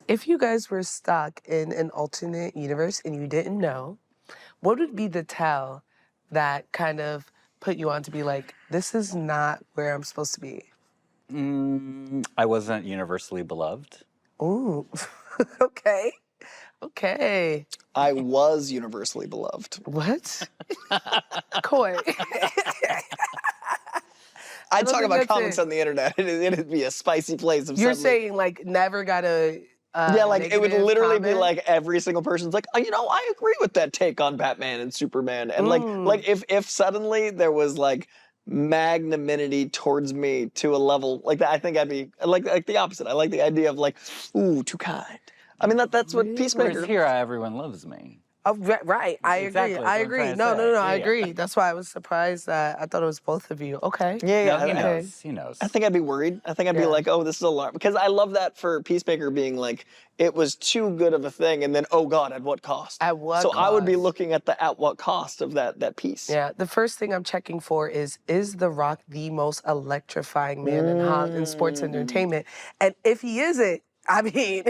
If you guys were stuck in an alternate universe and you didn't know, what would be the tell that kind of put you on to be like, this is not where I'm supposed to be? I wasn't universally beloved. Ooh, okay. Okay. I was universally beloved. What? Coy. I'd talk think about that's comics it. on the internet. It'd be a spicy place. If You're suddenly- saying, like, never got a yeah, like it would negative literally be comment? like every single person's like, oh, you know, I agree with that take on Batman and Superman. And like if suddenly there was like magnanimity towards me to a level like that, I think I'd be like the opposite. I like the idea of like, ooh, too kind. I mean that's what Peacemaker. Whereas here, everyone loves me. Oh, right. I Exactly agree. what I I'm agree. trying to No, say. I Yeah. agree. That's why I was surprised that I thought it was both of you. Okay. Yeah, No, he yeah. knows. He knows. I think I'd be worried. I think I'd be like, oh, this is alarm. Because I love that for Peacemaker being like, it was too good of a thing, and then, oh God, at what cost? At what So I would be cost? looking at the at what cost of that piece. Yeah, the first thing I'm checking for is The Rock the most electrifying man in sports entertainment? And if he isn't, I mean,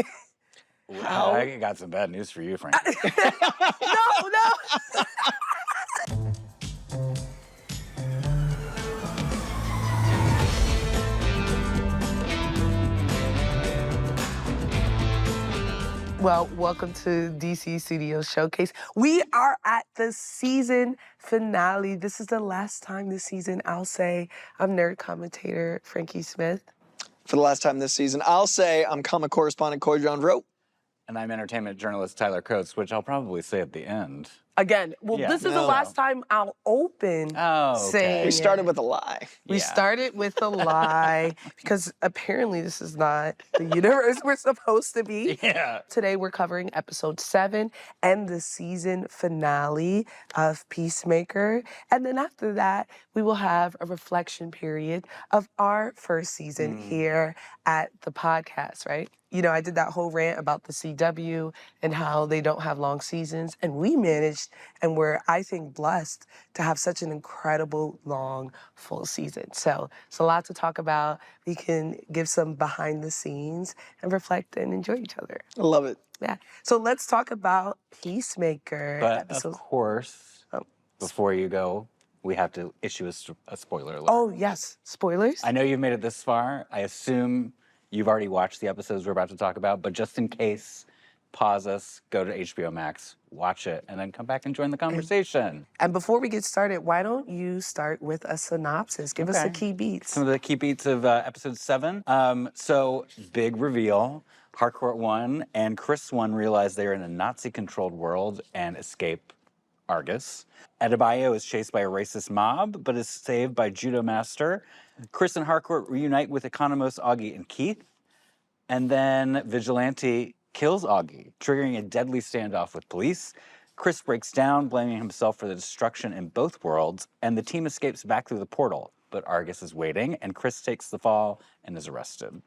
how? I got some bad news for you, Frank. No. Well, welcome to DC Studios Showcase. We are at the season finale. This is the last time this season I'll say I'm nerd commentator Frankey Smith. For the last time this season, I'll say I'm comic correspondent Coy Jandreau. And I'm entertainment journalist Tyler Coates, which I'll probably say at the end. Again, Yeah. this is the last time I'll open saying We started with a lie. We started with a lie because apparently this is not the universe we're supposed to be. Yeah. Today we're covering episode 7 and the season finale of Peacemaker. And then after that, we will have a reflection period of our first season here at the podcast, right? You know, I did that whole rant about the CW and how they don't have long seasons. And we managed and we're, I think, blessed to have such an incredible, long, full season. So it's a lot to talk about. We can give some behind the scenes and reflect and enjoy each other. I love it. Yeah. So let's talk about Peacemaker. But of course, before you go, we have to issue a spoiler alert. Oh, yes. Spoilers? I know you've made it this far. I assume you've already watched the episodes we're about to talk about, but just in case, pause us, go to HBO Max, watch it, and then come back and join the conversation. And before we get started, why don't you start with a synopsis? Give us the key beats. Some of the key beats of episode 7. So, big reveal. Harcourt 1 and Chris 1 realize they're in a Nazi-controlled world and escape Argus. Adebayo is chased by a racist mob, but is saved by Judomaster. Chris and Harcourt reunite with economists Augie and Keith. And then Vigilante kills Augie, triggering a deadly standoff with police. Chris breaks down, blaming himself for the destruction in both worlds, and the team escapes back through the portal. But Argus is waiting, and Chris takes the fall and is arrested.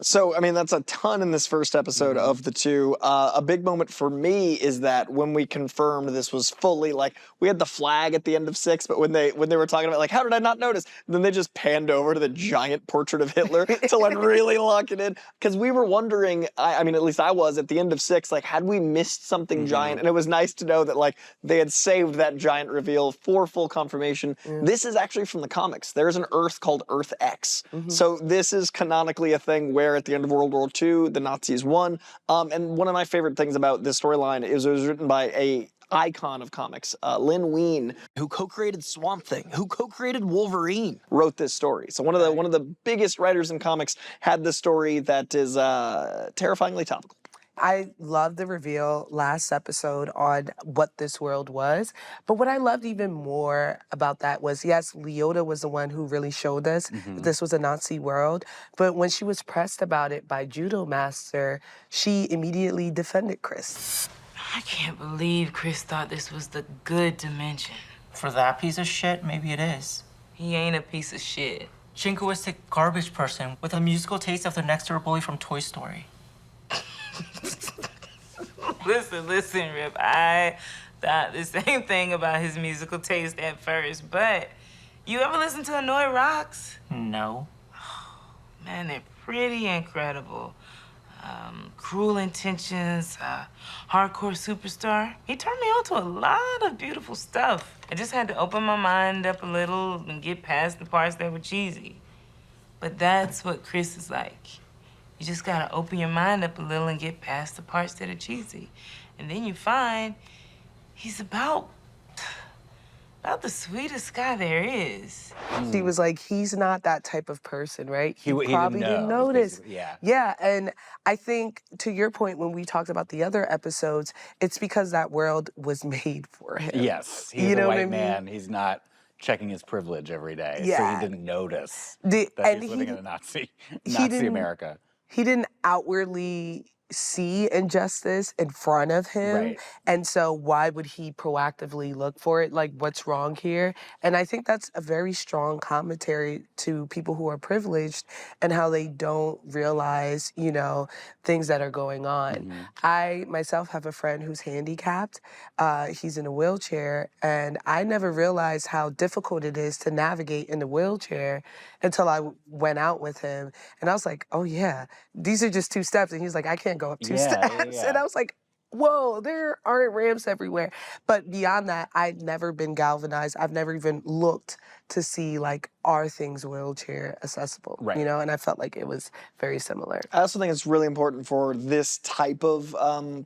So, I mean, that's a ton in this first episode of the two. A big moment for me is that when we confirmed this was fully, like, we had the flag at the end of 6, but when they were talking about, like, how did I not notice? Then they just panned over to the giant portrait of Hitler to, like, really lock it in. Because we were wondering, I mean, at least I was, at the end of 6, like, had we missed something giant? And it was nice to know that, like, they had saved that giant reveal for full confirmation. This is actually from the comics. There's an Earth called Earth X. So this is canonically a thing where at the end of World War II, the Nazis won. And one of my favorite things about this storyline is it was written by a icon of comics, Lynn Wein, who co-created Swamp Thing, who co-created Wolverine, wrote this story. So one of the biggest writers in comics had this story that is terrifyingly topical. I loved the reveal last episode on what this world was. But what I loved even more about that was, yes, Leota was the one who really showed us that this was a Nazi world. But when she was pressed about it by Judomaster, she immediately defended Chris. I can't believe Chris thought this was the good dimension. For that piece of shit, maybe it is. He ain't a piece of shit. Jingoistic garbage person with a musical taste of the next door bully from Toy Story. Listen, Rip. I thought the same thing about his musical taste at first, but you ever listen to Annoy Rocks? No. Man, they're pretty incredible. Cruel Intentions, Hardcore Superstar. He turned me on to a lot of beautiful stuff. I just had to open my mind up a little and get past the parts that were cheesy. But that's what Chris is like. You just gotta open your mind up a little and get past the parts that are cheesy. And then you find he's about the sweetest guy there is. She was like, he's not that type of person, right? He probably didn't didn't know, notice. basically, yeah. Yeah, and I think to your point when we talked about the other episodes, it's because that world was made for him. Yes, he's You know a what white I mean? man. He's not checking his privilege every day, so Yeah. he didn't notice The- that and he's living in a Nazi didn't- America. He didn't outwardly see injustice in front of him. Right. And so why would he proactively look for it? Like, what's wrong here? And I think that's a very strong commentary to people who are privileged and how they don't realize, you know, things that are going on. I myself have a friend who's handicapped. He's in a wheelchair, and I never realized how difficult it is to navigate in the wheelchair until I went out with him. And I was like, oh yeah, these are just 2 steps. And he's like, I can't go up 2 steps. And I was like, whoa, there aren't ramps everywhere. But beyond that, I'd never been galvanized. I've never even looked to see, like, are things wheelchair accessible? Right. You know, and I felt like it was very similar. I also think it's really important for this type of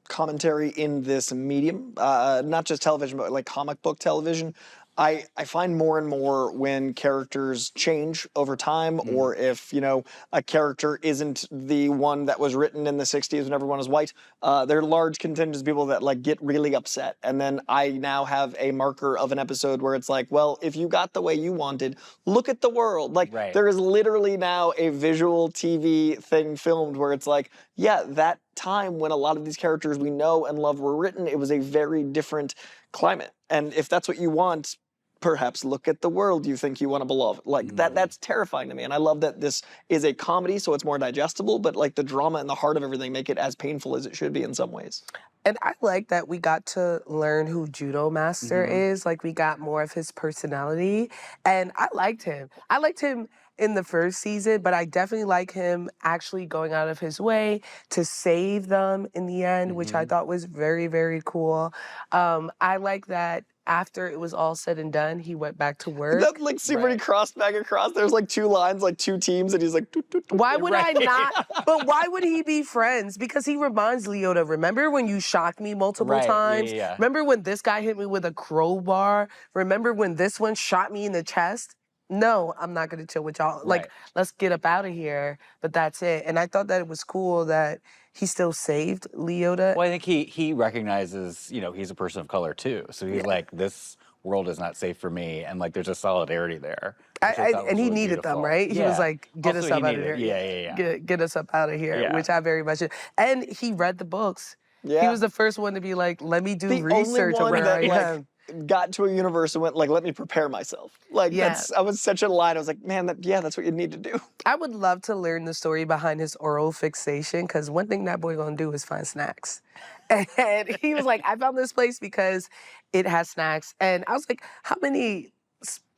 commentary in this medium, not just television, but like comic book television. I find more and more when characters change over time, or if, you know, a character isn't the one that was written in the 60s when everyone was white, there are large contingents of people that like get really upset. And then I now have a marker of an episode where it's like, well, if you got the way you wanted, look at the world. Like, there is literally now a visual TV thing filmed where it's like, yeah, that time when a lot of these characters we know and love were written, it was a very different climate. And if that's what you want, perhaps look at the world you think you want to belong. Like, that's terrifying to me. And I love that this is a comedy, so it's more digestible, but like the drama and the heart of everything make it as painful as it should be in some ways. And I like that we got to learn who Judomaster is. Like, we got more of his personality. And I liked him. I liked him in the first season, but I definitely like him actually going out of his way to save them in the end, which I thought was very, very cool. I like that after it was all said and done, he went back to work. That like scene where he crossed back across, there's like 2 lines, like 2 teams, and he's like, doot, doot, doot. Why would I not? But why would he be friends? Because he reminds Leota, remember when you shocked me multiple times? Remember when this guy hit me with a crowbar? Remember when this one shot me in the chest? No, I'm not gonna chill with y'all. Like, let's get up out of here. But that's it. And I thought that it was cool that he still saved Leota. Well, I think he recognizes, you know, he's a person of color too. So he's like, this world is not safe for me. And like, there's a solidarity there. And he needed them, right? He was like, get us up out of here. Get us up out of here, which I very much. And he read the books. He was the first one to be like, let me do research on where I am. Got to a universe and went like, let me prepare myself. Like, I was such a line. I was like, man, that's what you need to do. I would love to learn the story behind his oral fixation, because one thing that boy gonna do is find snacks. And he was like, I found this place because it has snacks. And I was like, how many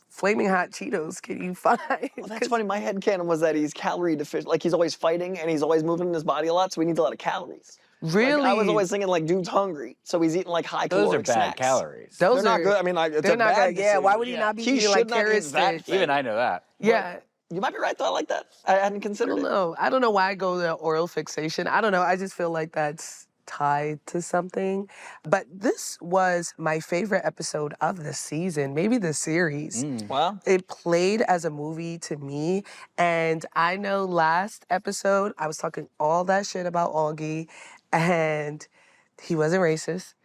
flaming hot Cheetos can you find? Well, that's funny. My headcanon was that he's calorie deficient. Like, he's always fighting and he's always moving in his body a lot, so he needs a lot of calories. Really? Like, I was always thinking, like, dude's hungry, so he's eating, like, high-caloric snacks. Those are bad calories. They're not good. I mean, it's they're a not bad good. decision. Yeah, why would he not be eating, like, carrot sticks? Even I know that. Yeah. You might be right, though. I like that. I hadn't considered it. I don't know why I go to oral fixation. I don't know. I just feel like that's tied to something. But this was my favorite episode of the season, maybe the series. Wow. It played as a movie to me. And I know last episode, I was talking all that shit about Augie, and he wasn't racist.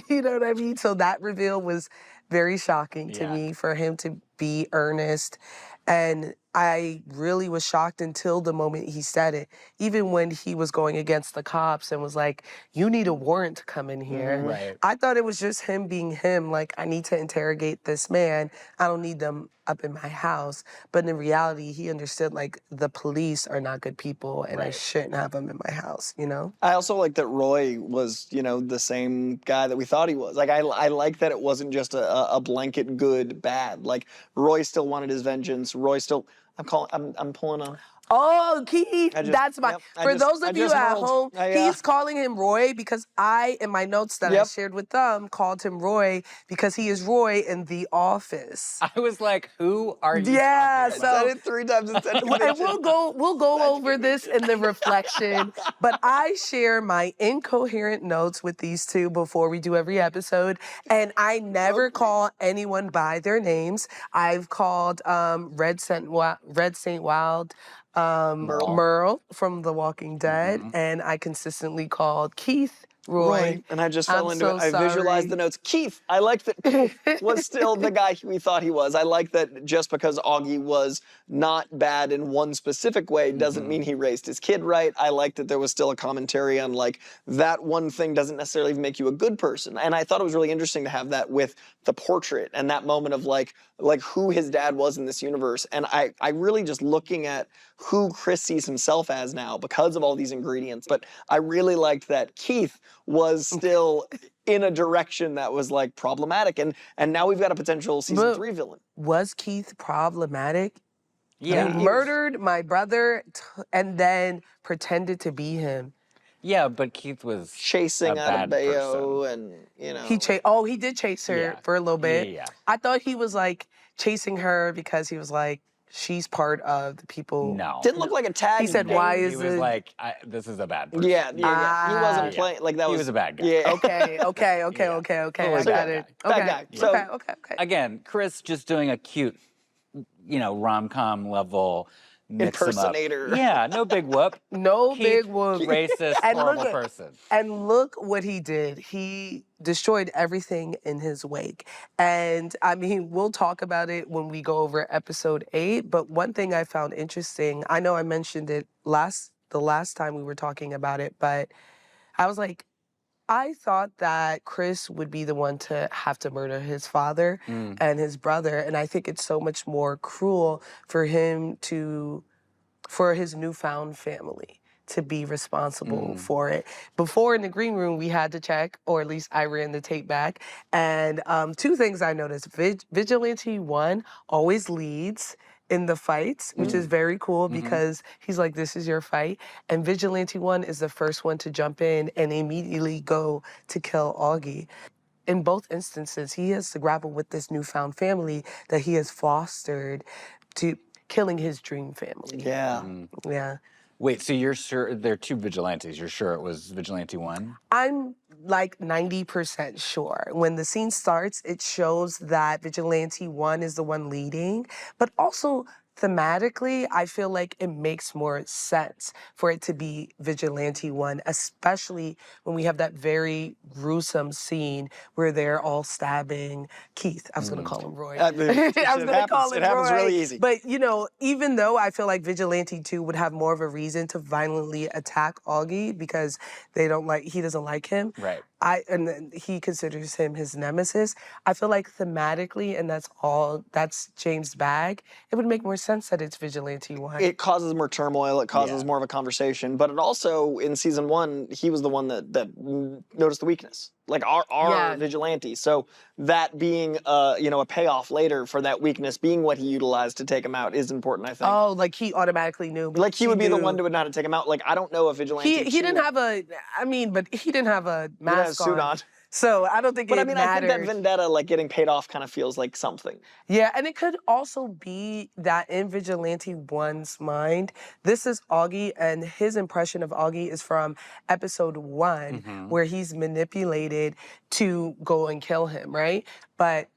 You know what I mean? So that reveal was very shocking to me, for him to be earnest. And I really was shocked until the moment he said it. Even when he was going against the cops and was like, you need a warrant to come in here. I thought it was just him being him. Like, I need to interrogate this man. I don't need them up in my house. But in reality, he understood, like, the police are not good people and I shouldn't have them in my house, you know? I also like that Roy was, you know, the same guy that we thought he was. Like, I like that it wasn't just a blanket good, bad. Like, Roy still wanted his vengeance. Roy still... I'm pulling a... Oh, Keith, I just- that's my. yep, For those I of you just at hurled. home, I, he's calling him Roy because I, in my notes that I Yep. shared with them, called him Roy because he is Roy in The Office. I was like, who are you Yeah, talking so- about? said it 3 times instead of And we'll go over this in the reflection, but I share my incoherent notes with these two before we do every episode, and I never call anyone by their names. I've called Red Saint Wild, Merle from The Walking Dead, and I consistently called Keith Roy. And I just I'm fell into so it. I visualized sorry. the notes. Keith, I like that Keith was still the guy we thought he was. I like that just because Augie was not bad in one specific way doesn't mean he raised his kid right. I like that there was still a commentary on like that one thing doesn't necessarily make you a good person. And I thought it was really interesting to have that with the portrait and that moment of like who his dad was in this universe. And I really just looking at who Chris sees himself as now because of all these ingredients. But I really liked that Keith was still in a direction that was like problematic. And now we've got a potential season 3 villain. Was Keith problematic? Yeah. He murdered my brother and then pretended to be him. Yeah, but Keith was Chasing a out of bad Bayo person. and, you know. He did chase her Yeah. for a little bit. Yeah. I thought he was like chasing her because he was like, she's part of the people. No. Didn't look like a tag. He said, game. why He is was it? like, this is a bad person. Yeah. He wasn't Ah. playing like that. He was a bad guy. Yeah. Okay. Totally I got bad it. guy. Okay. Bad guy. So- Okay. Again, Chris just doing a cute, rom-com level mix 'em up. Impersonator. Yeah, no big whoop. No Keith, big whoop. Racist, And horrible look at- person. And look what he did. He destroyed everything in his wake. And I mean, we'll talk about it when we go over episode 8. But one thing I found interesting, I know I mentioned it the last time we were talking about it, but I was like, I thought that Chris would be the one to have to murder his father and his brother. And I think it's so much more cruel for him for his newfound family to be responsible for it. Before in the green room, we had to check, or at least I ran the tape back. And 2 things I noticed. Vigilante 1 always leads in the fights, which is very cool because he's like, this is your fight. And Vigilante 1 is the first one to jump in and immediately go to kill Augie. In both instances, he has to grapple with this newfound family that he has fostered to killing his dream family. Yeah. Yeah. Wait, so you're sure there are 2 vigilantes? You're sure it was Vigilante 1? I'm like 90% sure. When the scene starts, it shows that Vigilante 1 is the one leading, but also thematically, I feel like it makes more sense for it to be Vigilante 1, especially when we have that very gruesome scene where they're all stabbing Keith. I was going to call him Roy. I was going to call him It happens Roy. really easy. But, even though I feel like Vigilante 2 would have more of a reason to violently attack Augie because he doesn't like him. Right. And then he considers him his nemesis. I feel like thematically, and that's James' bag, it would make more sense that it's Vigilante 1. It causes more turmoil. It causes Yeah. more of a conversation. But it also, in season 1, he was the one that noticed the weakness. Like our vigilante. So that being, a payoff later for that weakness being what he utilized to take him out is important, I think. Oh, like he automatically knew. Like he would be the one to know how to take him out. Like I don't know if vigilante. He didn't have a mask suit on. So I don't think But it I mean, I think mattered. that vendetta, like getting paid off, kind of feels like something. Yeah, and it could also be that in Vigilante 1's mind, this is Augie, and his impression of Augie is from episode 1, where he's manipulated to go and kill him, right? But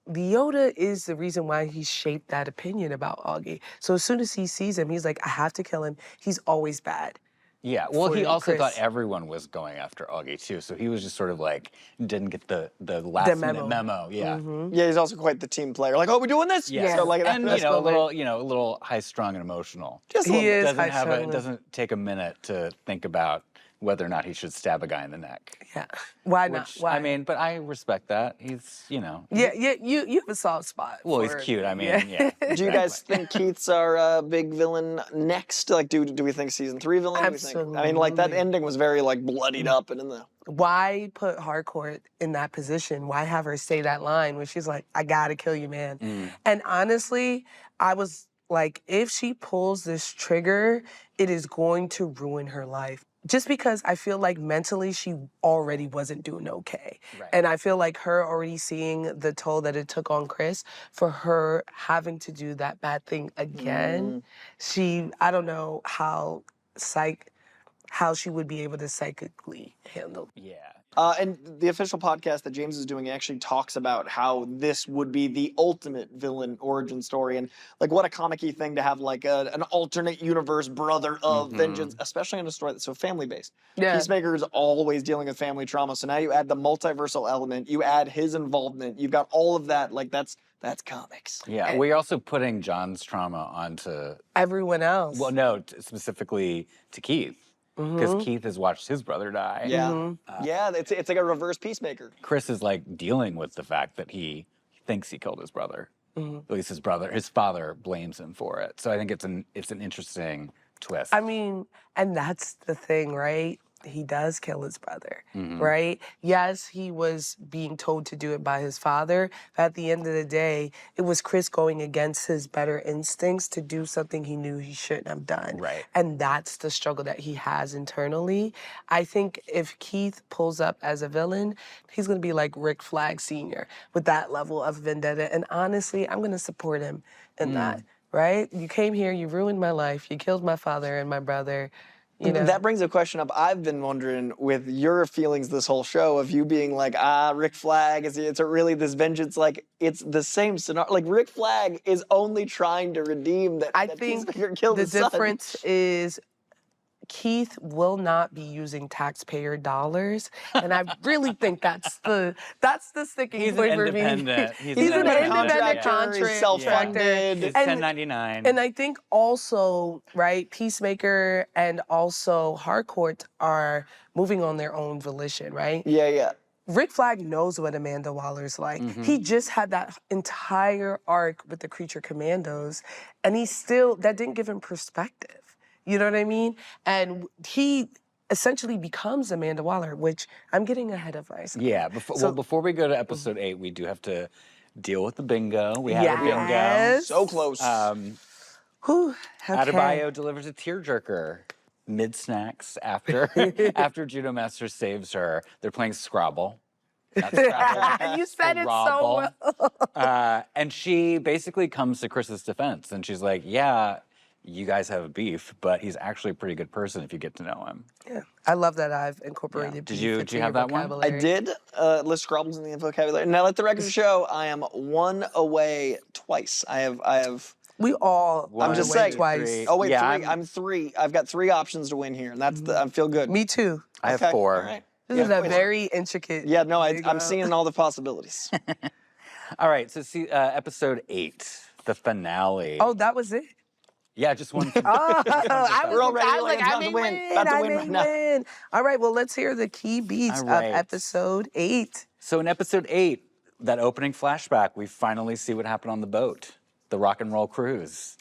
Leota is the reason why he shaped that opinion about Augie. So as soon as he sees him, he's like, I have to kill him. He's always bad. Yeah, well, he for also Chris. thought everyone was going after Augie too, so he was just sort of like didn't get the last minute memo. Yeah, Yeah, he's also quite the team player. Like, oh, we doing this? yeah. So like, And that's a little high strung and emotional. just a He little bit. is It doesn't take a minute to think about whether or not he should stab a guy in the neck. Yeah. Why not? Which, Why? I mean, but I respect that. He's, Yeah, you have a soft spot. well, he's for- cute. I mean, yeah. Do you guys exactly. think Keith's our big villain next? Like, do we think season 3 villain? Do we think? I mean, like that Absolutely. ending was very like bloodied up and in the. Why put Harcourt in that position? Why have her say that line where she's like, I gotta kill you, man? And honestly, I was like, if she pulls this trigger, it is going to ruin her life. Just because I feel like mentally she already wasn't doing okay. Right. And I feel like her already seeing the toll that it took on Chris, for her having to do that bad thing again, I don't know how she would be able to psychically handle. Yeah. And the official podcast that James is doing actually talks about how this would be the ultimate villain origin story, and like what a comic-y thing to have like an alternate universe brother of vengeance, especially in a story that's so family-based. Yeah. Peacemaker is always dealing with family trauma, so now you add the multiversal element, you add his involvement, you've got all of that. Like that's comics. Yeah, we're also putting John's trauma onto Everyone else. well, no, specifically to Keith, because Keith has watched his brother die. Yeah, yeah, it's like a reverse Peacemaker. Chris is like dealing with the fact that he thinks he killed his brother. At least his father blames him for it. So I think it's an interesting twist. I mean, and that's the thing, right? He does kill his brother, right? Yes, he was being told to do it by his father, but at the end of the day, it was Chris going against his better instincts to do something he knew he shouldn't have done. Right. And that's the struggle that he has internally. I think if Keith pulls up as a villain, he's gonna be like Rick Flag Sr. with that level of vendetta. And honestly, I'm gonna support him in that, right? You came here, you ruined my life, you killed my father and my brother. You know? That brings a question up. I've been wondering, with your feelings this whole show, of you being like, Rick Flag, is it really this vengeance? Like, it's the same scenario. Like, Rick Flag is only trying to redeem that. I that think Peacemaker killed the his son. difference is Keith will not be using taxpayer dollars, and I really think that's the sticking He's point an for me. independent. He's an independent contractor. He's self-funded. He's And- 1099. And I think also, right, Peacemaker and also Harcourt are moving on their own volition, right? Yeah, yeah. Rick Flag knows what Amanda Waller's like. He just had that entire arc with the Creature Commandos, and that didn't give him perspective. You know what I mean? And he essentially becomes Amanda Waller, which I'm getting ahead of myself. Yeah, before we go to episode 8, we do have to deal with the bingo. We have a bingo. Yes. So close. Whew, okay. Adebayo delivers a tearjerker mid-snacks after Judomaster saves her. They're playing Scrabble. Not Scrabble. And you said it so well. And she basically comes to Chris's defense, and she's like, yeah, you guys have a beef, but he's actually a pretty good person if you get to know him. Yeah, I love that I've incorporated Yeah. beef Did you into have your that one? vocabulary. I did list Scrabbles in the vocabulary. Now let the record show I am one away twice. I have. We all I'm are just away saying. twice. Three. Oh wait, Yeah, three. I'm three. I've got 3 options to win here, and that's I feel good. Me too. I have Okay, 4. all right. This is a very intricate. Yeah, no, bingo. I'm seeing all the possibilities. All right, so see episode 8, the finale. Oh, that was it. Yeah, just one. I We're all ready, I was like, about I to may win. win. About to I win may right now. win. All right, well, let's hear the key beats All right. of episode 8. So in episode 8, that opening flashback, we finally see what happened on the boat, the rock and roll cruise,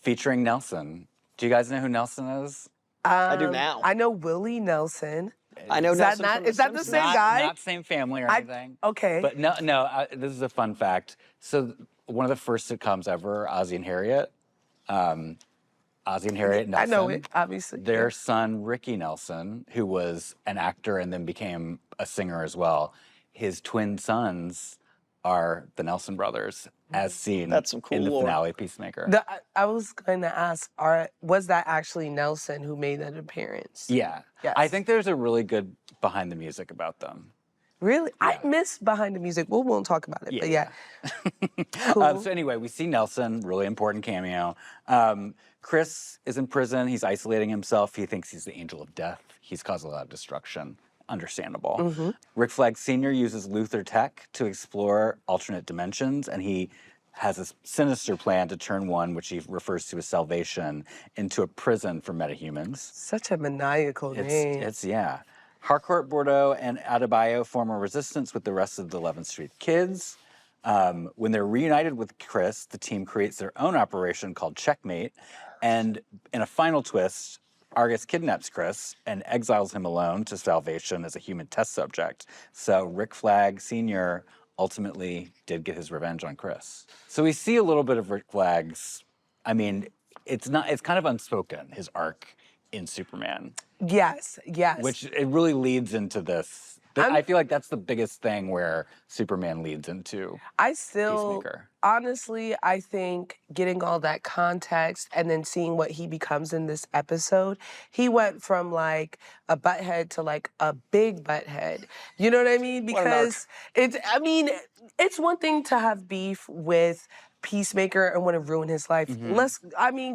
featuring Nelson. Do you guys know who Nelson is? I do now. I know Willie Nelson. I know Is that Nelson not- from The is that the Simpsons. same guy? Not same family or anything. Okay. But no, this is a fun fact. So one of the first sitcoms ever, Ozzie and Harriet. Ozzie and Harriet Nelson. I know it, obviously. Their son, Ricky Nelson, who was an actor and then became a singer as well, his twin sons are the Nelson brothers, as seen That's some cool in the lore. finale Peacemaker. I was going to ask, was that actually Nelson who made that appearance? Yeah. Yes. I think there's a really good behind the music about them. Really? I miss behind the music. We won't talk about it, but yeah. Cool. So anyway, we see Nelson, really important cameo. Chris is in prison. He's isolating himself. He thinks he's the angel of death. He's caused a lot of destruction. Understandable. Rick Flag Sr. uses Luthor tech to explore alternate dimensions, and he has a sinister plan to turn one, which he refers to as salvation, into a prison for metahumans. Such a maniacal name. Yeah. Harcourt, Bordeaux, and Adebayo form a resistance with the rest of the 11th Street kids. When they're reunited with Chris, the team creates their own operation called Checkmate. And in a final twist, Argus kidnaps Chris and exiles him alone to salvation as a human test subject. So Rick Flag Sr. ultimately did get his revenge on Chris. So we see a little bit of Rick Flag's I mean, it's kind of unspoken, his arc in Superman, Yes, yes. which it really leads into this. I feel like that's the biggest thing where Superman leads into I still, Peacemaker. honestly, I think getting all that context and then seeing what he becomes in this episode, he went from like a butthead to like a big butthead. You know what I mean? What an arc. Because it's one thing to have beef with Peacemaker and want to ruin his life.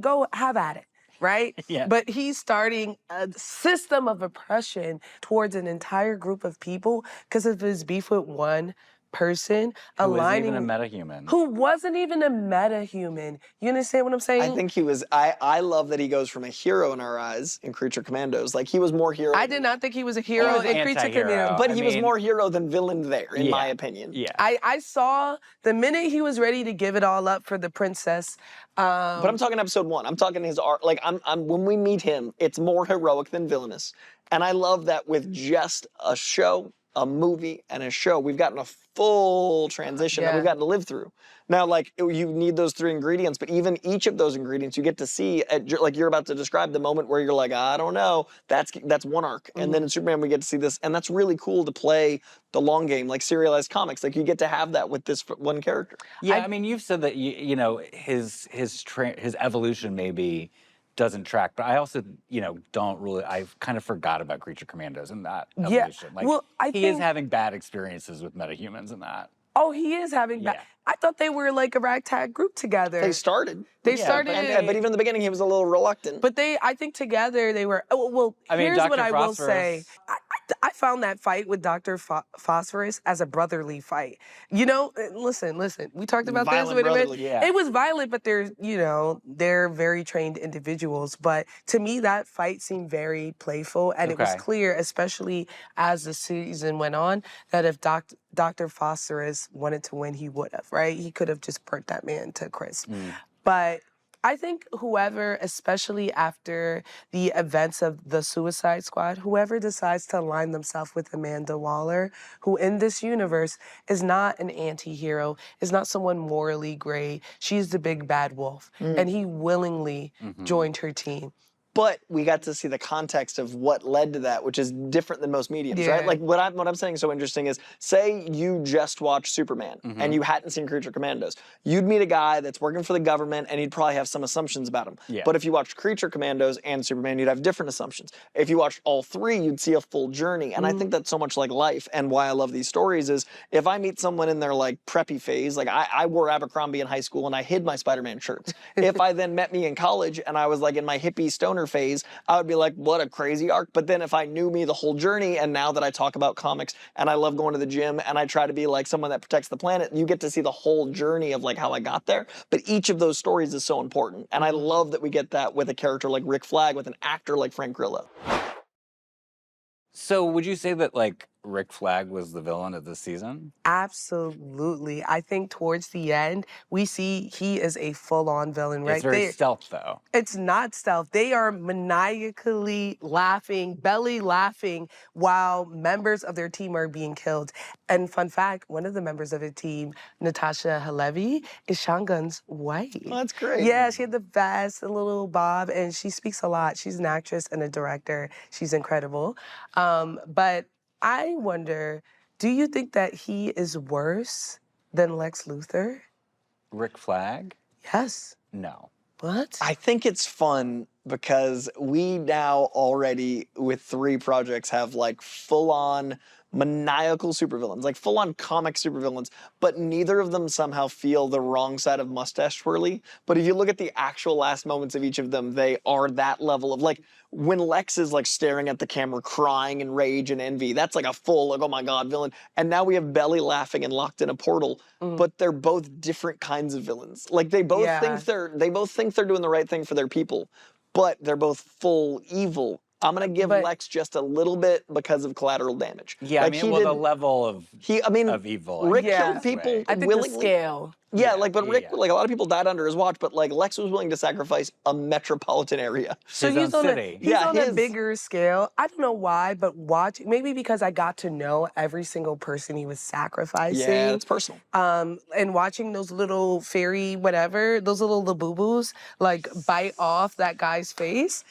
Go have at it. Right? Yeah. But he's starting a system of oppression towards an entire group of people because of his beef with one person, Who isn't aligning even a metahuman. who wasn't even a metahuman. You understand what I'm saying? I think he was. I love that he goes from a hero in our eyes in Creature Commandos. Like he was more hero. I did not think he was a hero was in Creature anti-hero. Commandos. but I he was mean- more hero than villain there, in my Yeah. opinion. Yeah. I saw the minute he was ready to give it all up for the princess. But I'm talking episode 1. I'm talking his art. Like I'm when we meet him, it's more heroic than villainous. And I love that with just a show, a movie, and a show, we've gotten a full transition that we've Yeah. gotten to live through. Now, like you need those 3 ingredients, but even each of those ingredients, you get to see, like you're about to describe, the moment where you're like, I don't know. That's one arc, and then in Superman we get to see this, and that's really cool to play the long game, like serialized comics. Like you get to have that with this one character. Yeah, I mean, you've said that you know his evolution maybe doesn't track, but I also don't really. I've kind of forgot about Creature Commandos in that Yeah, evolution. Like well, I he is think- having bad experiences with metahumans in that. Oh, he is having Yeah. I thought they were like a ragtag group together. They started. They Yeah, started. But even in the beginning, he was a little reluctant. But I think together they were. Well, I mean, here's what Dr. I will say. Phosphorus- I found that fight with Dr. Phosphorus as a brotherly fight. Listen. We talked about this. Violent Wait a minute. brotherly, yeah. It was violent, but they're very trained individuals. But to me, that fight seemed very playful, and it was Okay. clear, especially as the season went on, that if Dr. Phosphorus wanted to win, he would have. Right? He could have just burnt that man to crisp. But I think whoever, especially after the events of the Suicide Squad, whoever decides to align themselves with Amanda Waller, who in this universe is not an anti-hero, is not someone morally gray. She's the big bad wolf. And he willingly joined her team. But we got to see the context of what led to that, which is different than most mediums, Yeah. right? Like what I'm saying is so interesting is, say you just watched Superman and you hadn't seen Creature Commandos. You'd meet a guy that's working for the government and he'd probably have some assumptions about him. Yeah. But if you watched Creature Commandos and Superman, you'd have different assumptions. If you watched all 3, you'd see a full journey. And I think that's so much like life. And why I love these stories is if I meet someone in their like preppy phase, like I wore Abercrombie in high school and I hid my Spider-Man shirts. If I then met me in college and I was like in my hippie stoner phase, I would be like, what a crazy arc. But then if I knew me the whole journey, and now that I talk about comics and I love going to the gym and I try to be like someone that protects the planet, you get to see the whole journey of like how I got there. But each of those stories is so important. And I love that we get that with a character like Rick Flag, with an actor like Frank Grillo. So would you say that like Rick Flag was the villain of this season? Absolutely. I think towards the end, we see he is a full-on villain, right? It's very stealth though. It's not stealth. They are maniacally laughing, belly laughing, while members of their team are being killed. And fun fact, one of the members of the team, Natasha Halevi, is Shangun's wife. Oh, that's great. Yeah, she had the vest, a little bob, and she speaks a lot. She's an actress and a director. She's incredible. But I wonder, do you think that he is worse than Lex Luthor? Rick Flag? Yes. No. What? I think it's fun because we now already, with 3 projects, have like full-on maniacal supervillains, like full-on comic supervillains, but neither of them somehow feel the wrong side of mustache twirly. But if you look at the actual last moments of each of them, they are that level of like, when Lex is like staring at the camera, crying in rage and envy, that's like a full, like, oh my God, villain. And now we have belly laughing and locked in a portal, but they're both different kinds of villains. Like they both think they're doing the right thing for their people, but they're both full evil I'm gonna give But- Lex just a little bit because of collateral damage. Yeah, like, I mean, well, the level of evil. Rick Yeah. killed people Right. I think willingly. the scale. Yeah, Yeah, but Rick, yeah. like a lot of people died under his watch, but like Lex was willing to sacrifice a metropolitan area. So His he's own on city. he's Yeah, on a his- bigger scale. I don't know why, but maybe because I got to know every single person he was sacrificing. Yeah, it's personal. And watching those little fairy whatever, those little labubus like bite off that guy's face.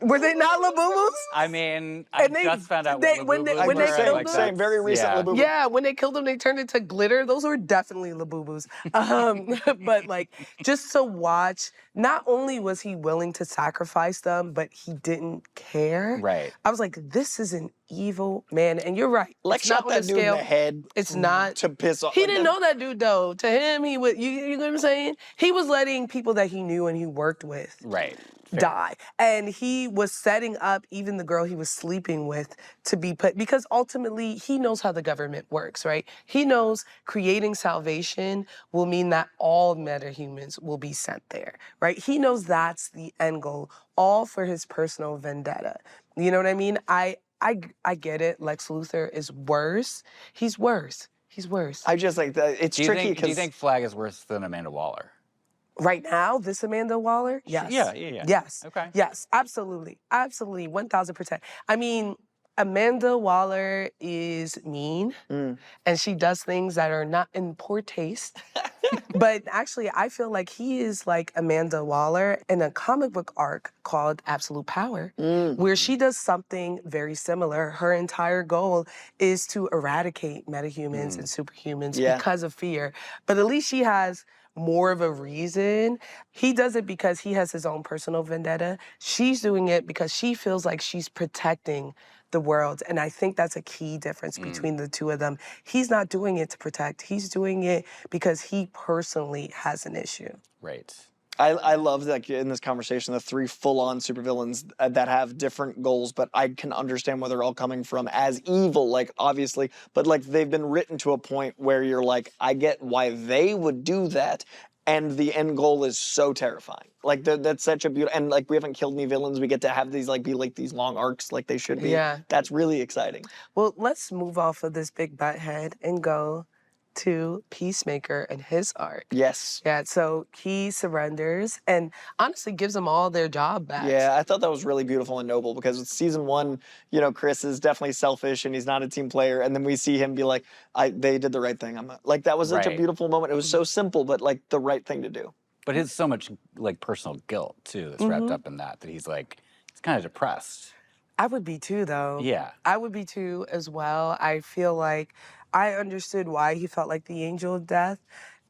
Were they not labubus? I mean, I And they- just found out they- what when they- Labubu when were, they and, killed like, them- Same, very recent yeah. Labubu. Yeah, when they killed them, they turned into glitter. Those were definitely labubus. But like, just to watch, not only was he willing to sacrifice them, but he didn't care. Right. I was like, this is an evil man. And you're right. Lex it's not shot on that the dude in scale. the head. It's not. To piss off. He like, didn't that- know that dude though. To him, he would. You know what I'm saying? He was letting people that he knew and he worked with Right. die. And he was setting up even the girl he was sleeping with to be put, because ultimately he knows how the government works, right? He knows creating salvation will mean that all metahumans will be sent there, right? He knows that's the end goal, all for his personal vendetta. You know what I mean? I get it. Lex Luthor is worse. He's worse. He's worse. I just like that. It's tricky Do you because think Flag is worse than Amanda Waller? Right now, this Amanda Waller? Yes. Yeah. Yes. Okay. Yes, absolutely. Absolutely, 1000%. I mean, Amanda Waller is mean, and she does things that are not in poor taste. But actually, I feel like he is like Amanda Waller in a comic book arc called Absolute Power, where she does something very similar. Her entire goal is to eradicate metahumans and superhumans because of fear. But at least she has more of a reason. He does it because he has his own personal vendetta. She's doing it because she feels like she's protecting the world. And I think that's a key difference between the two of them. He's not doing it to protect. He's doing it because he personally has an issue. Right. I love that in this conversation, the three full-on supervillains that have different goals, but I can understand where they're all coming from as evil, like, obviously, but, like, they've been written to a point where you're like, I get why they would do that, and the end goal is so terrifying. Like, that's such a beautiful, and, like, we haven't killed any villains. We get to have these, like, be, like, these long arcs like they should be. Yeah. That's really exciting. Well, let's move off of this big butt head and go to Peacemaker and his arc. Yes. Yeah, so he surrenders and honestly gives them all their job back. Yeah, I thought that was really beautiful and noble because with season one, you know, Chris is definitely selfish and he's not a team player. And then we see him be like, they did the right thing. Like, that was such a Right. beautiful moment. It was so simple, but like the right thing to do. But it's so much like personal guilt too that's wrapped up in that he's like, he's kind of depressed. I would be too, though. Yeah. I would be too as well. I feel like I understood why he felt like the angel of death.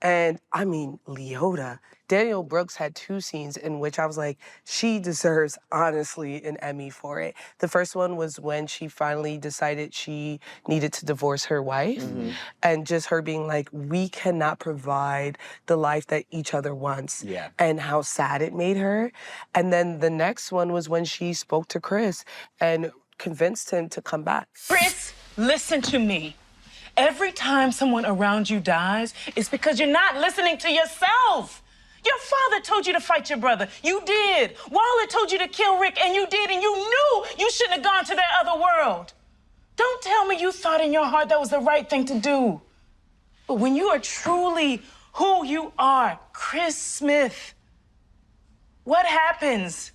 And I mean, Leota. Daniel Brooks had 2 scenes in which I was like, she deserves, honestly, an Emmy for it. The first one was when she finally decided she needed to divorce her wife. And just her being like, we cannot provide the life that each other wants. Yeah. And how sad it made her. And then the next one was when she spoke to Chris and convinced him to come back. Chris, listen to me. Every time someone around you dies, it's because you're not listening to yourself. Your father told you to fight your brother. You did. Waller told you to kill Rick, and you did, and you knew you shouldn't have gone to that other world. Don't tell me you thought in your heart that was the right thing to do. But when you are truly who you are, Chris Smith, what happens?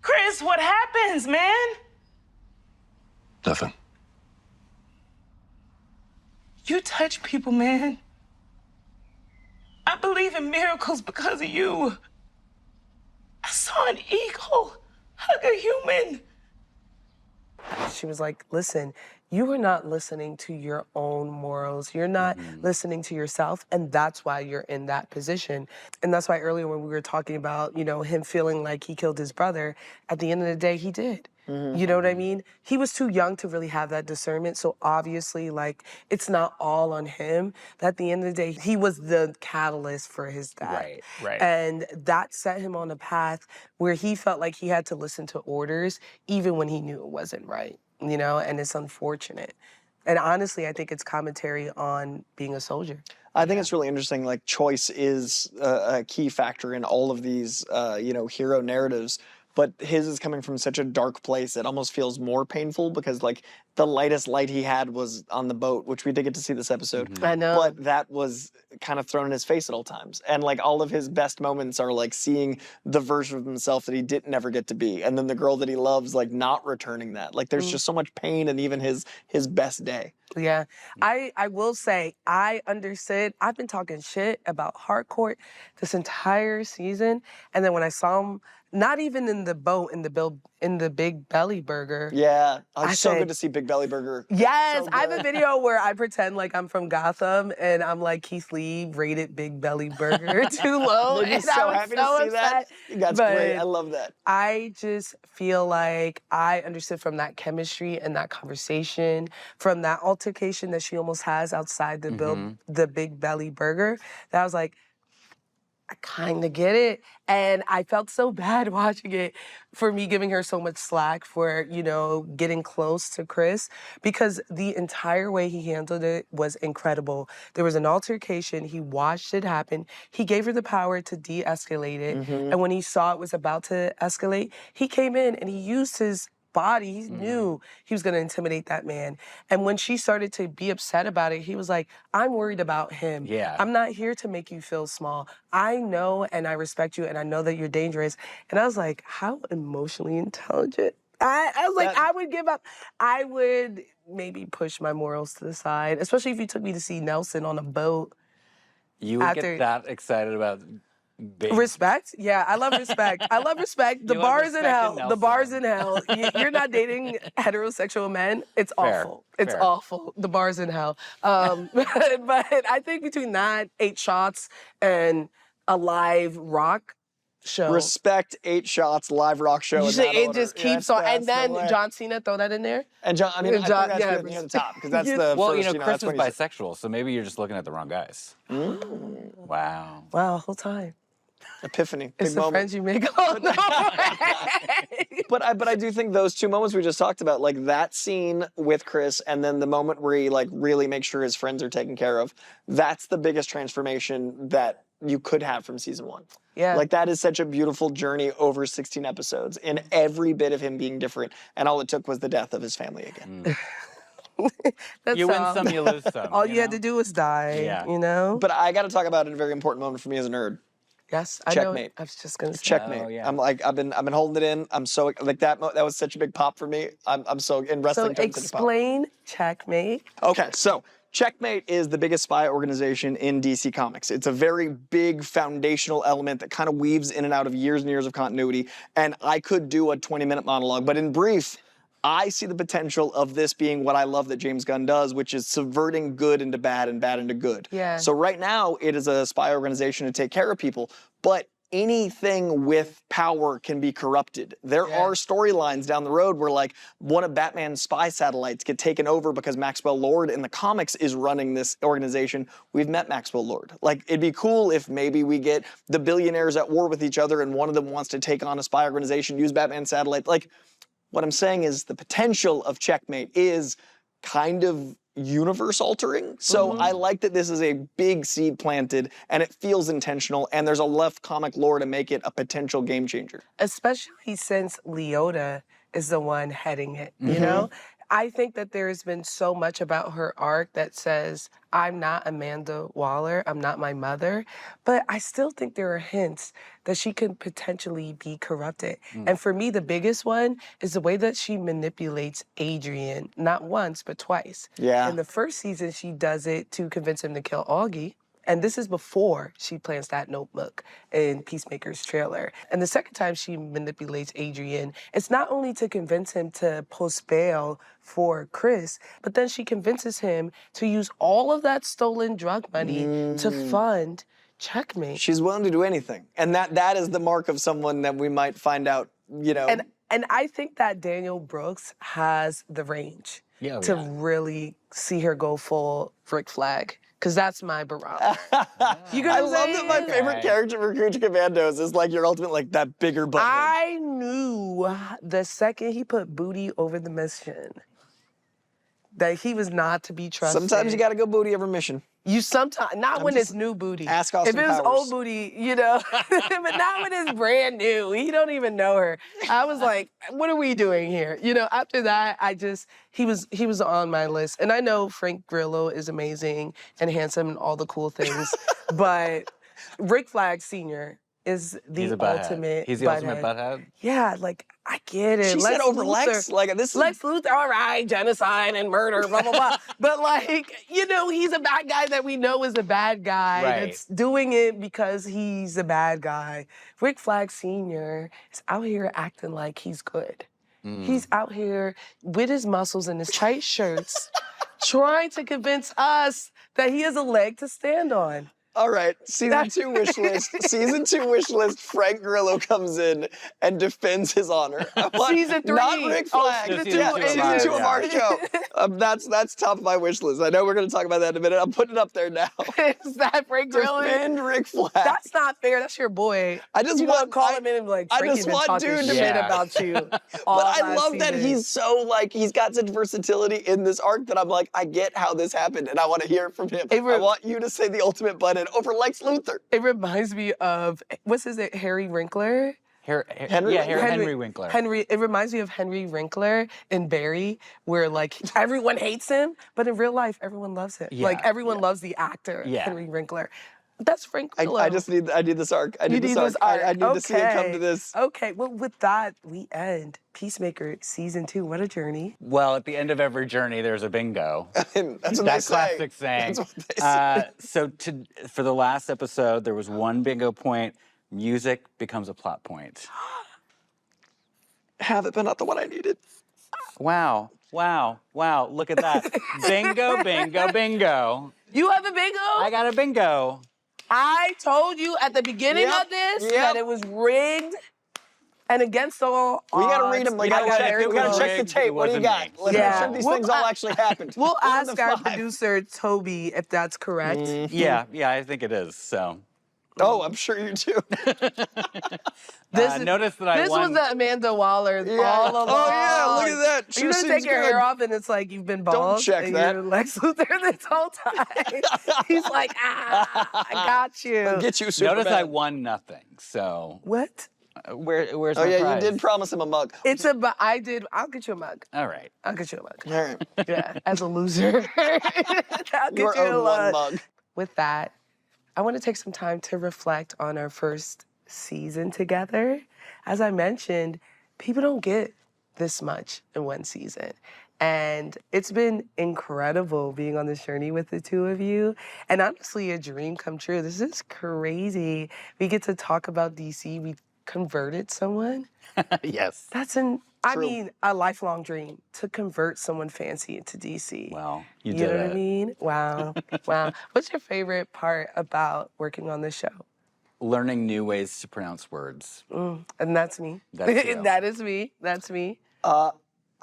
Chris, what happens, man? Nothing. You touch people, man. I believe in miracles because of you. I saw an eagle hug a human. She was like, listen, you are not listening to your own morals. You're not listening to yourself, and that's why you're in that position. And that's why earlier when we were talking about, you know, him feeling like he killed his brother, at the end of the day, he did. You know what I mean? He was too young to really have that discernment, so obviously, like, it's not all on him. But at the end of the day, he was the catalyst for his death. Right. And that set him on a path where he felt like he had to listen to orders, even when he knew it wasn't right, you know? And it's unfortunate. And honestly, I think it's commentary on being a soldier. I think it's really interesting. Like, choice is a key factor in all of these, you know, hero narratives. but his is coming from such a dark place. It almost feels more painful because like the lightest light he had was on the boat, which we did get to see this episode. I know. But that was kind of thrown in his face at all times. And like all of his best moments are like seeing the version of himself that he didn't ever get to be. And then the girl that he loves, like not returning that. Like there's just so much pain in even his best day. Yeah, I will say I understood. I've been talking shit about Harcourt this entire season, and then when I saw him, not even in the boat, in the Big Belly Burger. Yeah, I it's so said, good to see Big Belly Burger. Yes, So I have a good. video where I pretend like I'm from Gotham, and I'm like Keith Lee rated Big Belly Burger too low, They'd be and so I was happy so to see that. upset. That's But great. I love that. I just feel like I understood from that chemistry and that conversation, from that altercation that she almost has outside the Big Belly Burger, that I was like, I kind of get it. And I felt so bad watching it for me giving her so much slack for, getting close to Chris, because the entire way he handled it was incredible. There was an altercation. He watched it happen. He gave her the power to de-escalate it. And when he saw it was about to escalate, he came in and he used his body. He knew he was going to intimidate that man. And when she started to be upset about it, he was like, I'm worried about him. Yeah. I'm not here to make you feel small. I know and I respect you and I know that you're dangerous. And I was like, how emotionally intelligent. I was like, I would give up. I would maybe push my morals to the side, especially if you took me to see Nelson on a boat. You would get that excited about big. Respect? Yeah, I love respect. I love respect. The You love bar is in respect hell. in The bar's Nelson. in hell. You're not dating heterosexual men. It's Fair, awful. It's fair. awful. The bar's in hell. But I think between that, 8 shots, and a live rock show. Respect, 8 shots, live rock show. In that It order. just keeps on. And then John Cena, throw that in there. And John, I mean, I think John- that's yeah, good near the top because that's the Well, first. Chris that's was when he's- bisexual, so maybe you're just looking at the wrong guys. Wow. Wow, whole time. Epiphany. It's big the moment. friends you make. Oh, no. But I do think those 2 moments we just talked about, like that scene with Chris and then the moment where he like really makes sure his friends are taken care of, that's the biggest transformation that you could have from season 1. Yeah. Like that is such a beautiful journey over 16 episodes and every bit of him being different. And all it took was the death of his family again. That's You win all. some, you lose some. All you had to do was die, Yeah. But I got to talk about a very important moment for me as a nerd. Yes, I Checkmate. know. I was just gonna say. Checkmate. Oh, yeah. I'm like I've been holding it in. I'm so like that was such a big pop for me. I'm so in wrestling So terms. such a pop. explain Checkmate. Okay, so Checkmate is the biggest spy organization in DC Comics. It's a very big foundational element that kind of weaves in and out of years and years of continuity. And I could do a 20-minute monologue, but in brief, I see the potential of this being what I love that James Gunn does, which is subverting good into bad and bad into good. Yeah. So right now, it is a spy organization to take care of people, but anything with power can be corrupted. There are storylines down the road where like one of Batman's spy satellites get taken over because Maxwell Lord in the comics is running this organization. We've met Maxwell Lord. Like it'd be cool if maybe we get the billionaires at war with each other and one of them wants to take on a spy organization, use Batman's satellite. Like what I'm saying is the potential of Checkmate is kind of universe altering. So I like that this is a big seed planted and it feels intentional and there's a left comic lore to make it a potential game changer. Especially since Leota is the one heading it, you know? I think that there's been so much about her arc that says, I'm not Amanda Waller, I'm not my mother, but I still think there are hints that she could potentially be corrupted. And for me, the biggest one is the way that she manipulates Adrian, not once, but twice. Yeah. In the first season, she does it to convince him to kill Augie. And this is before she plants that notebook in Peacemaker's trailer. And the second time she manipulates Adrian, it's not only to convince him to post bail for Chris, but then she convinces him to use all of that stolen drug money to fund Checkmate. She's willing to do anything. And that is the mark of someone that we might find out, you know. And I think that Daniel Brooks has the range to really see her go full Rick Flag. Because that's my barometer. You I guys love that my favorite character for Creature Commandos is like your ultimate, like that bigger button. I knew the second he put booty over the mission that he was not to be trusted. Sometimes you gotta go booty over mission. You sometimes, not I'm when just- it's new booty. Ask If Austin it was Powers. old booty, you know, but not when it's brand new. He don't even know her. I was like, what are we doing here? You know, after that, he was on my list. And I know Frank Grillo is amazing and handsome and all the cool things, but Rick Flag Sr. is the He's a butthead. ultimate He's the ultimate butthead? Yeah, like, I get it. She said over Lex. Like this. Lex Luthor, all right, genocide and murder, blah, blah, blah. But like, you know, he's a bad guy that we know is a bad guy Right. that's doing it because he's a bad guy. Rick Flag Sr. is out here acting like he's good. He's out here with his muscles and his tight shirts trying to convince us that he has a leg to stand on. All right, season 2 wish list. Season 2 wish list. Frank Grillo comes in and defends his honor. I'm like, Season 3. not Rick Flag. Season two yeah, of season ours, 2 of yeah. our show. That's top of my wish list. I know we're going to talk about that in a minute. I'm putting it up there now. Is that Frank Grillo? Defend Rick Flag. That's not fair. That's your boy. I just you want- don't call him in and be like, I Frankie just been want talking dude to shit be- about you. But I love that he's so like he's got such versatility in this arc that I'm like I get how this happened and I want to hear it from him. I want you to say the ultimate butthead over Lex Luthor. It reminds me of what's his name, Harry Winkler. Henry Henry Winkler. It reminds me of Henry Winkler in Barry, where like everyone hates him, but in real life everyone loves him. Yeah, Like everyone loves the actor Yeah. Henry Winkler. That's Frank Grillo. I need this arc. I need You this need this arc. I arc. need to see it come Okay. to this. Okay, well with that we end Peacemaker season 2. What a journey. Well, at the end of every journey, there's a bingo. And that's what they That say. classic saying. That's what they say. So for the last episode, there was one bingo point. Music becomes a plot point. Have it, but not the one I needed. Wow. Look at that. Bingo, bingo, bingo. You have a bingo? I got a bingo. I told you at the beginning Yep, of this yep. that it was rigged and against all We gotta odds. read them. We I gotta got check. very We gotta close. check the tape. It What do you wasn't got? me. Let's Yeah. make sure these Well, things all actually happened. We'll What are ask the our 5? producer, Toby, if that's correct. Yeah, I think it is. So Oh, I'm sure you do. notice that I This won. was the Amanda Waller all along. Oh yeah, look at that. You're gonna take your hair off and it's like you've been bald. check and that. You're Lex Luthor this whole time. He's like, I got you. Get you, Superman. Notice I won nothing. So What? where's Oh my yeah, prize? you did promise him a mug. It's a. I did. I'll get you a mug. All right. I'll get you a mug. All right. Yeah, as a loser. I'll get You are you a owed one mug. mug. With that, I want to take some time to reflect on our first season together. As I mentioned, people don't get this much in one season. And it's been incredible being on this journey with the two of you. And honestly, a dream come true. This is crazy. We get to talk about DC. We converted someone. Yes. That's a lifelong dream to convert someone fancy into DC. Well, you You did know it. what I mean? Wow. Wow. What's your favorite part about working on this show? Learning new ways to pronounce words. And that's me. That's you. That is me. That's me.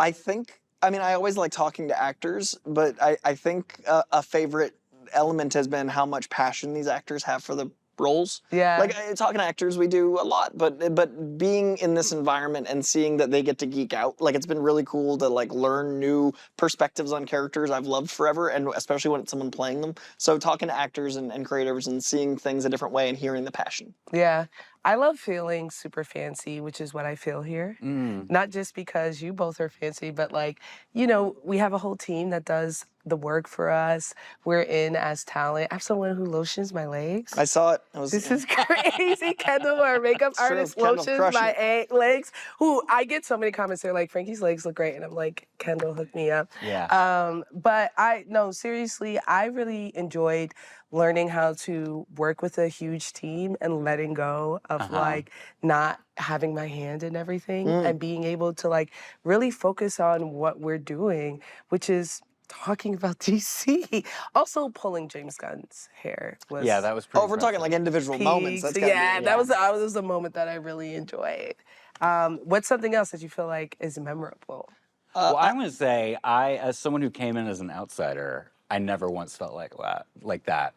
I think, I mean, I always like talking to actors, but I think a favorite element has been how much passion these actors have for the roles. Yeah. Like talking to actors, we do a lot, but being in this environment and seeing that they get to geek out, like it's been really cool to like learn new perspectives on characters I've loved forever, and especially when it's someone playing them. So talking to actors and creators and seeing things a different way and hearing the passion. Yeah. I love feeling super fancy, which is what I feel here. Not just because you both are fancy, but like, you know, we have a whole team that does the work for us. We're in as talent. I have someone who lotions my legs. I saw it. This is crazy. Kendall, our makeup It's true. artist, Kendall lotions crushing my legs. Who I get so many comments. They're like, Frankie's legs look great. And I'm like, Kendall, hook me up. Yeah. But seriously, I really enjoyed learning how to work with a huge team and letting go of like not having my hand in everything and being able to like really focus on what we're doing, which is talking about DC. Also pulling James Gunn's hair was That was pretty Oh, if we're talking like individual moments. That's gotta be, that was a moment that I really enjoyed. What's something else that you feel like is memorable? Well, I'm going to say, as someone who came in as an outsider, I never once felt like that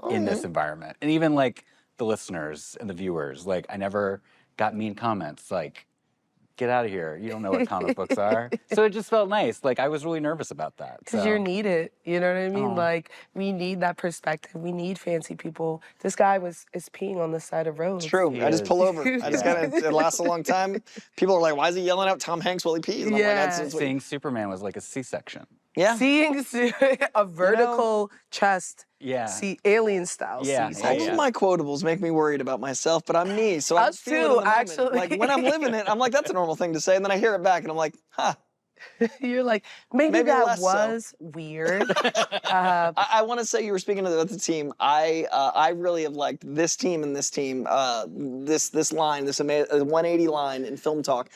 in this environment. And even like the listeners and the viewers, like I never got mean comments. Like get out of here. You don't know what comic books are. So it just felt nice. Like, I was really nervous about that. Because So. you're needed, you know what I mean? Aw. Like, we need that perspective. We need fancy people. This guy is peeing on the side of roads. It's true. He I just is. pull over. I just Yeah. gotta, it lasts a long time. People are like, why is he yelling out Tom Hanks while he pees? And I'm like, that's what Seeing Superman was like a C-section. yeah. Seeing a vertical chest, Yeah. see alien style. Yeah, see yeah, All of my quotables make me worried about myself, but I'm me, so I Us just feel it in too, the moment. actually. Like when I'm living it, I'm like, that's a normal thing to say, and then I hear it back, and I'm like, huh. You're like, maybe Maybe that less so. was weird. I want to say you were speaking about the team. I really have liked this team and this team. This line, this 180 line in film talk,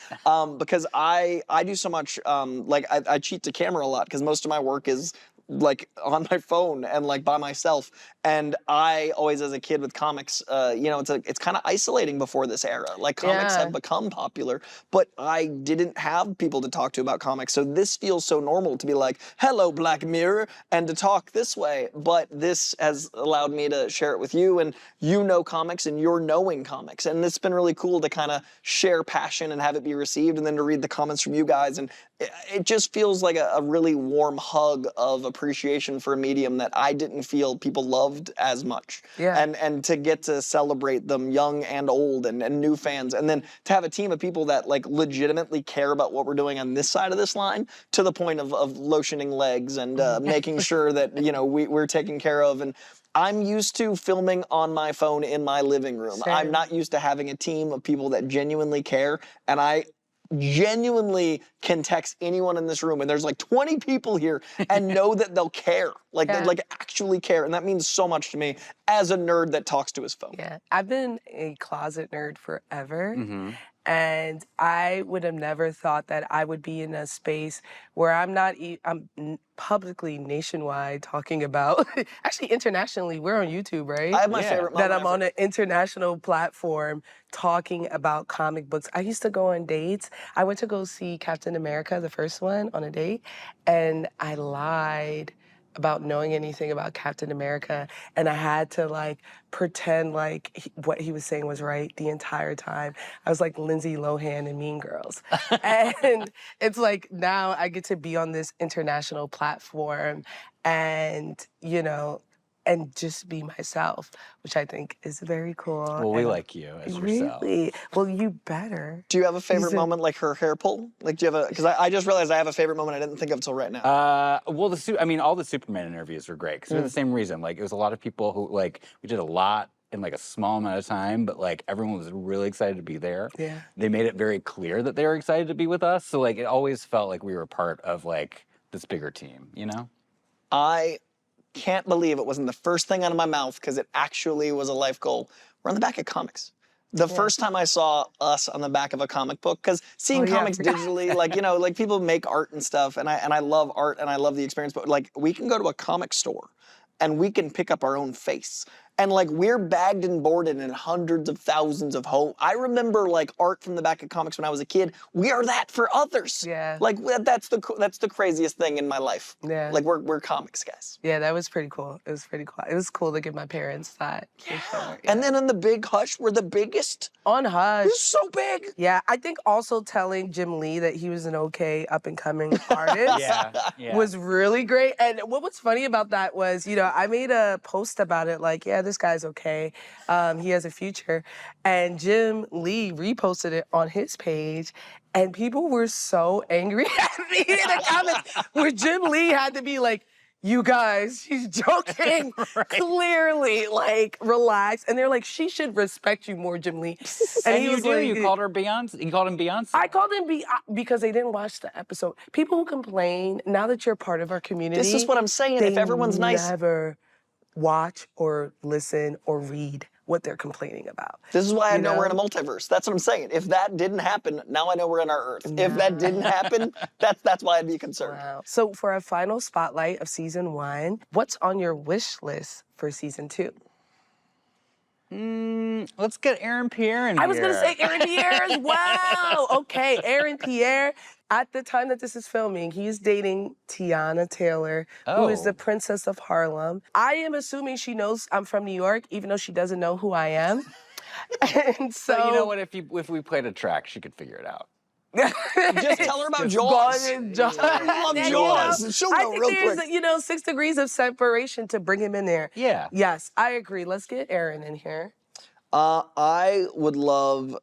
because I do so much. Like I cheat to camera a lot because most of my work is like on my phone and like by myself. And I always, as a kid with comics, you know, it's kind of isolating before this era. Like comics Yeah. have become popular, but I didn't have people to talk to about comics. So this feels so normal to be like, hello, Black Mirror, and to talk this way. But this has allowed me to share it with you, and you know comics and you're knowing comics. And it's been really cool to kind of share passion and have it be received, and then to read the comments from you guys. And it just feels like a really warm hug of appreciation for a medium that I didn't feel people loved as much. Yeah. And to get to celebrate them, young and old, and new fans, and then to have a team of people that like legitimately care about what we're doing on this side of this line, to the point of lotioning legs and making sure that, you know, we're taken care of. And I'm used to filming on my phone in my living room. Same. I'm not used to having a team of people that genuinely care, and I genuinely can text anyone in this room, and there's like 20 people here, and know that they'll care, like Yeah. they like actually care, and that means so much to me as a nerd that talks to his phone. Yeah, I've been a closet nerd forever. Mm-hmm. And I would have never thought that I would be in a space where I'm not, publicly nationwide talking about, actually internationally, we're on YouTube, right? I have my Yeah. favorite That moment I'm on an international platform talking about comic books. I used to go on dates. I went to go see Captain America, the first one, on a date, and I lied about knowing anything about Captain America, and I had to like pretend like what he was saying was right the entire time. I was like Lindsay Lohan in Mean Girls. And it's like now I get to be on this international platform and, you know, and just be myself, which I think is very cool. Well, we and like you as yourself. Really? Well, you better. Do you have a favorite He's a- moment, like her hair pull? Like, do you have a? Because I just realized I have a favorite moment I didn't think of till right now. Well, I mean, all the Superman interviews were great because for the same reason. Like, it was a lot of people who like we did a lot in like a small amount of time, but like everyone was really excited to be there. Yeah. They made it very clear that they were excited to be with us. So like, it always felt like we were part of like this bigger team. You know? I can't believe it wasn't the first thing out of my mouth, because it actually was a life goal. We're on the back of comics. The first time I saw us on the back of a comic book, because seeing Oh, yeah, I comics forgot. digitally, like, you know, like people make art and stuff, and I love art and I love the experience, but like we can go to a comic store and we can pick up our own face. And like we're bagged and boarded in hundreds of thousands of homes. I remember like art from the back of comics when I was a kid. We are that for others. Yeah. Like that's the craziest thing in my life. Yeah. Like we're comics guys. Yeah, that was pretty cool. It was pretty cool. It was cool to give my parents that. For sure. And then in the big Hush, we're the biggest. On Hush. We're so big. Yeah, I think also telling Jim Lee that he was an okay up-and-coming artist Yeah. was really great. And what was funny about that was, you know, I made a post about it like, yeah, this guy's okay. He has a future. And Jim Lee reposted it on his page, and people were so angry at me in the comments where Jim Lee had to be like, you guys, she's joking. Clearly, like, relax. And they're like, she should respect you more, Jim Lee. And he you was do. like, You called her Beyonce. You called him Beyonce. I called him because they didn't watch the episode. People who complain, now that you're part of our community, This is what I'm saying. they If everyone's nice, never watch or listen or read what they're complaining about. this is why I You know we're in a know? multiverse. That's what I'm saying. If that didn't happen, now I know we're in our Earth. If that didn't happen, that's why I'd be concerned. Wow. So for our final spotlight of season 1, what's on your wish list for season 2? Let's get Aaron Pierre in here. I was gonna say Aaron Pierre as well. Okay, Aaron Pierre. At the time that this is filming, he is dating Tiana Taylor, who is Oh. the Princess of Harlem. I am assuming she knows I'm from New York, even though she doesn't know who I am. And so But you know what? If we played a track, she could figure it out. Just tell her about Just Jaws. go in Jaws. I love Yeah, Jaws. She'll I know think real there's, quick. 6 degrees of separation to bring him in there. Yeah. Yes, I agree. Let's get Aaron in here. I would love.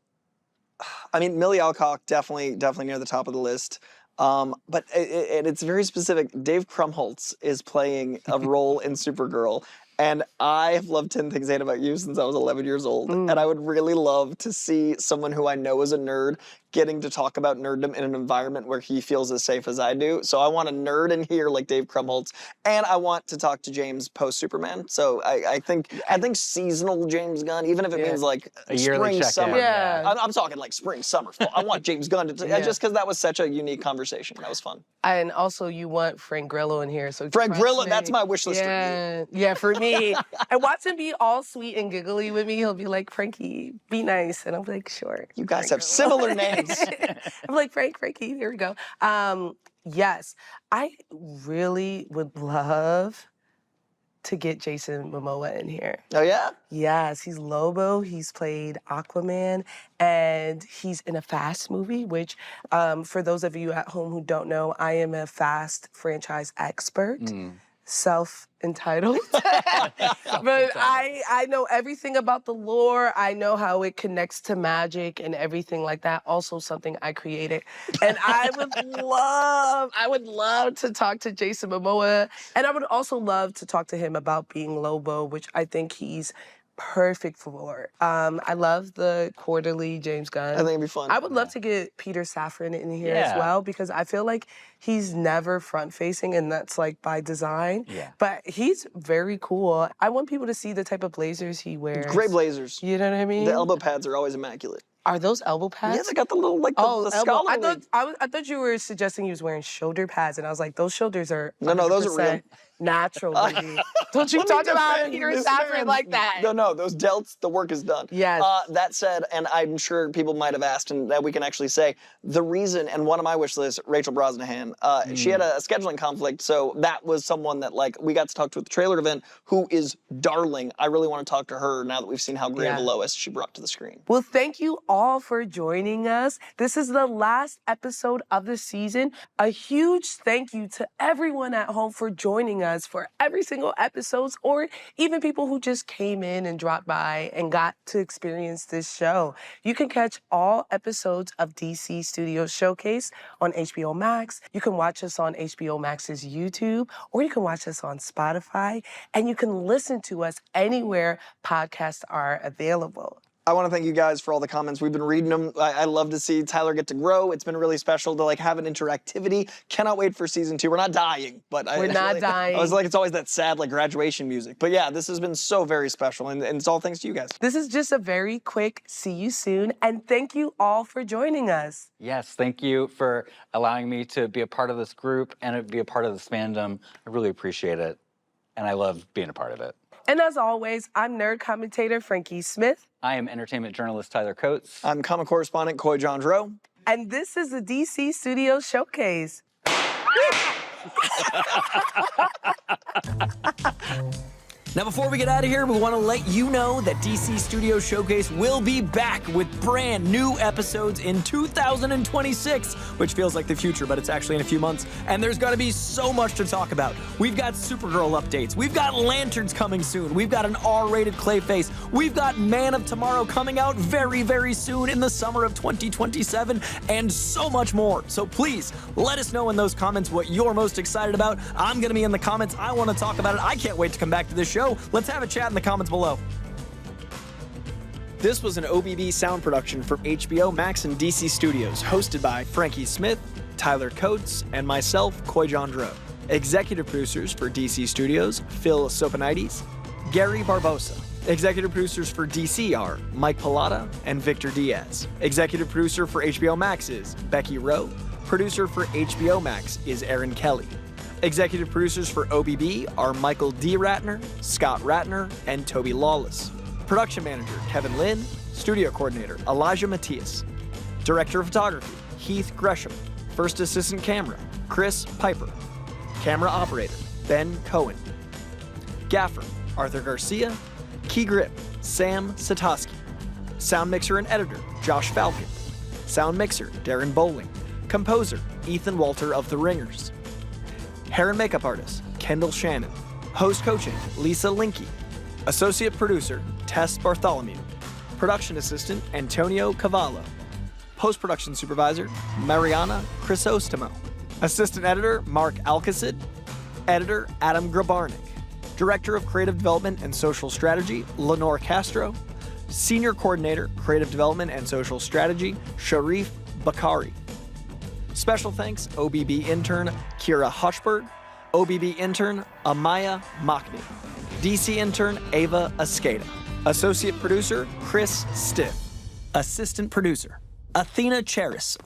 I mean, Millie Alcock definitely near the top of the list. But it's very specific. Dave Krumholtz is playing a role in Supergirl. And I have loved 10 Things I Hate About You since I was 11 years old. And I would really love to see someone who I know is a nerd getting to talk about nerddom in an environment where he feels as safe as I do. So I want a nerd in here like Dave Krumholtz. And I want to talk to James post-Superman. So I think seasonal James Gunn, even if it means like A yearly spring, check-in. summer. Yeah. I'm talking like spring, summer, fall. I want James Gunn to just because that was such a unique conversation. That was fun. And also, you want Frank Grillo in here. So Frank trust Grillo, me. that's my wish list for Yeah, yeah, for me. And watch him be all sweet and giggly with me. He'll be like, Frankie, be nice. And I'm like, sure. You guys Frank have Grillo. similar names. I'm like, Frankie, here we go. Yes, I really would love to get Jason Momoa in here. Oh, yeah? Yes, he's Lobo. He's played Aquaman, and he's in a Fast movie, which, for those of you at home who don't know, I am a Fast franchise expert. Self-entitled. But I know everything about the lore. I know how it connects to magic and everything like that. Also something I created. And I would love to talk to Jason Momoa. And I would also love to talk to him about being Lobo, which I think he's perfect for. I love the quarterly James Gunn. I think it'd be fun. I would love to get Peter Safran in here as well, because I feel like he's never front-facing, and that's like by design. Yeah. But he's very cool. I want people to see the type of blazers he wears. Great blazers. You know what I mean? The elbow pads are always immaculate. Are those elbow pads? Yeah, they got the little, like, the elbow. scholarly. I thought you were suggesting he was wearing shoulder pads, and I was like, those shoulders are No, those are real. natural, baby. Don't you talk about Peter Safran like that. No, those delts, the work is done. Yes. That said, and I'm sure people might have asked, and that we can actually say, the reason, and one of my wish lists, Rachel Brosnahan, she had a scheduling conflict, so that was someone that, like, we got to talk to at the trailer event, who is darling. I really want to talk to her now that we've seen how great of a Lois she brought to the screen. Well, thank you all for joining us. This is the last episode of the season. A huge thank you to everyone at home for joining us for every single episode, or even people who just came in and dropped by and got to experience this show. You can catch all episodes of DC Studios Showcase on HBO Max. You can watch us on HBO Max's YouTube, or you can watch us on Spotify, and you can listen to us anywhere podcasts are available. I want to thank you guys for all the comments. We've been reading them. I love to see Tyler get to grow. It's been really special to like have an interactivity. Cannot wait for season 2. We're not dying, but We're not dying. I was like, it's always that sad like graduation music. But yeah, this has been so very special, and it's all thanks to you guys. This is just a very quick see you soon, and thank you all for joining us. Yes, thank you for allowing me to be a part of this group and be a part of this fandom. I really appreciate it, and I love being a part of it. And as always, I'm nerd commentator Frankey Smith. I am entertainment journalist Tyler Coates. I'm comic correspondent Coy Jandreau. And this is the DC Studios Showcase. Now, before we get out of here, we want to let you know that DC Studios Showcase will be back with brand new episodes in 2026, which feels like the future, but it's actually in a few months. And there's going to be so much to talk about. We've got Supergirl updates. We've got Lanterns coming soon. We've got an R-rated Clayface. We've got Man of Tomorrow coming out very, very soon in the summer of 2027, and so much more. So please, let us know in those comments what you're most excited about. I'm going to be in the comments. I want to talk about it. I can't wait to come back to this show. Let's have a chat in the comments below. This was an OBB sound production from HBO Max and DC Studios, hosted by Frankey Smith, Tyler Coates, and myself, Coy Jandreau. Executive producers for DC Studios, Phil Soponides, Gary Barbosa. Executive producers for DC are Mike Pilata and Victor Diaz. Executive producer for HBO Max is Becky Rowe. Producer for HBO Max is Aaron Kelly. Executive producers for OBB are Michael D. Ratner, Scott Ratner, and Toby Lawless. Production manager, Kevin Lynn. Studio coordinator, Elijah Matias. Director of photography, Heath Gresham. First assistant camera, Chris Piper. Camera operator, Ben Cohen. Gaffer, Arthur Garcia. Key grip, Sam Satoski. Sound mixer and editor, Josh Falcon. Sound mixer, Darren Bowling. Composer, Ethan Walter of The Ringers. Hair and makeup artist, Kendall Shannon. Host coaching, Lisa Linky. Associate producer, Tess Bartholomew. Production assistant, Antonio Cavallo. Post-production supervisor, Mariana Chrysostamo. Assistant editor, Mark Alcacid. Editor, Adam Grabarnik. Director of Creative Development and Social Strategy, Lenore Castro. Senior Coordinator, Creative Development and Social Strategy, Sharif Bakari. Special thanks, OBB intern, Kira Hochberg. OBB intern, Amaya Machny. DC intern, Ava Ascada. Associate producer, Chris Stiff. Assistant producer, Athena Cheris.